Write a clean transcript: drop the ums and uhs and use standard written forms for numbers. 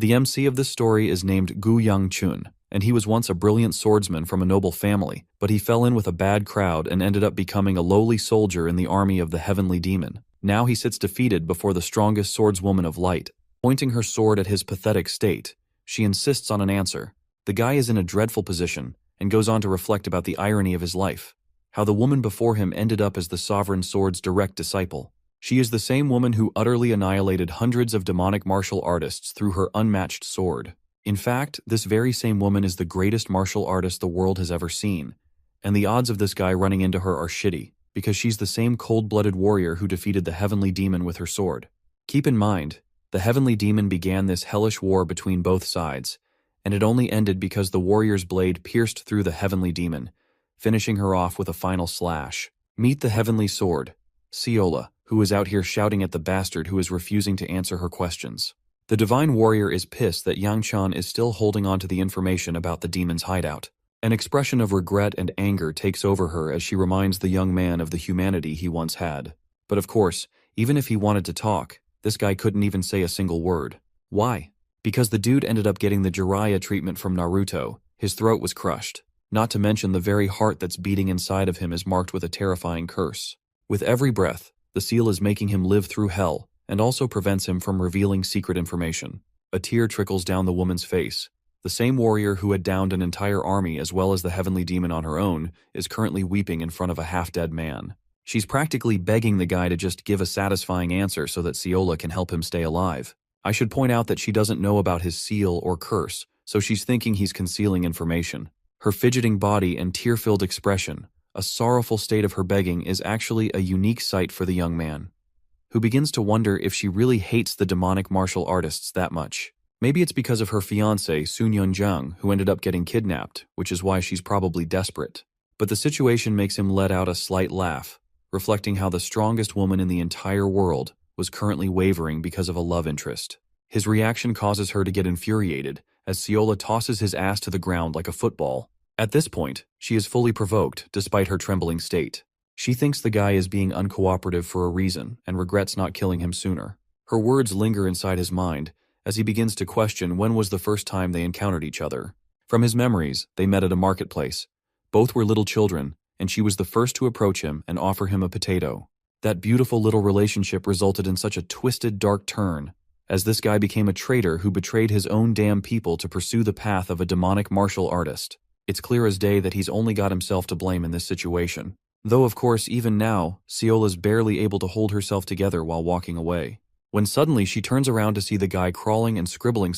The MC of this story is named Gu Yang-chun, and he was once a brilliant swordsman from a noble family, but he fell in with a bad crowd and ended up becoming a lowly soldier in the army of the Heavenly Demon. Now he sits defeated before the strongest swordswoman of light. Pointing her sword at his pathetic state, she insists on an answer. The guy is in a dreadful position, and goes on to reflect about the irony of his life, how the woman before him ended up as the Sovereign Sword's direct disciple. She is the same woman who utterly annihilated hundreds of demonic martial artists through her unmatched sword. In fact, this very same woman is the greatest martial artist the world has ever seen, and the odds of this guy running into her are shitty, because she's the same cold-blooded warrior who defeated the Heavenly Demon with her sword. Keep in mind, the Heavenly Demon began this hellish war between both sides, and it only ended because the warrior's blade pierced through the Heavenly Demon, finishing her off with a final slash. Meet the Heavenly Sword, Seola, who is out here shouting at the bastard who is refusing to answer her questions. The Divine Warrior is pissed that Yang-chan is still holding on to the information about the demon's hideout. An expression of regret and anger takes over her as she reminds the young man of the humanity he once had. But of course, even if he wanted to talk, this guy couldn't even say a single word. Why? Because the dude ended up getting the Jiraiya treatment from Naruto. His throat was crushed. Not to mention the very heart that's beating inside of him is marked with a terrifying curse. With every breath, the seal is making him live through hell, and also prevents him from revealing secret information. A tear trickles down the woman's face. The same warrior who had downed an entire army as well as the Heavenly Demon on her own is currently weeping in front of a half-dead man. She's practically begging the guy to just give a satisfying answer so that Seola can help him stay alive. I should point out that she doesn't know about his seal or curse, so she's thinking he's concealing information. Her fidgeting body and tear-filled expression, a sorrowful state of her begging, is actually a unique sight for the young man, who begins to wonder if she really hates the demonic martial artists that much. Maybe it's because of her fiancé, Sun Yunjang, who ended up getting kidnapped, which is why she's probably desperate. But the situation makes him let out a slight laugh, reflecting how the strongest woman in the entire world was currently wavering because of a love interest. His reaction causes her to get infuriated, as Seola tosses his ass to the ground like a football. At this point, she is fully provoked, despite her trembling state. She thinks the guy is being uncooperative for a reason, and regrets not killing him sooner. Her words linger inside his mind, as he begins to question when was the first time they encountered each other. From his memories, they met at a marketplace. Both were little children, and she was the first to approach him and offer him a potato. That beautiful little relationship resulted in such a twisted, dark turn, as this guy became a traitor who betrayed his own damn people to pursue the path of a demonic martial artist. It's clear as day that he's only got himself to blame in this situation. Though of course, even now, Seola's barely able to hold herself together while walking away, when suddenly she turns around to see the guy crawling and scribbling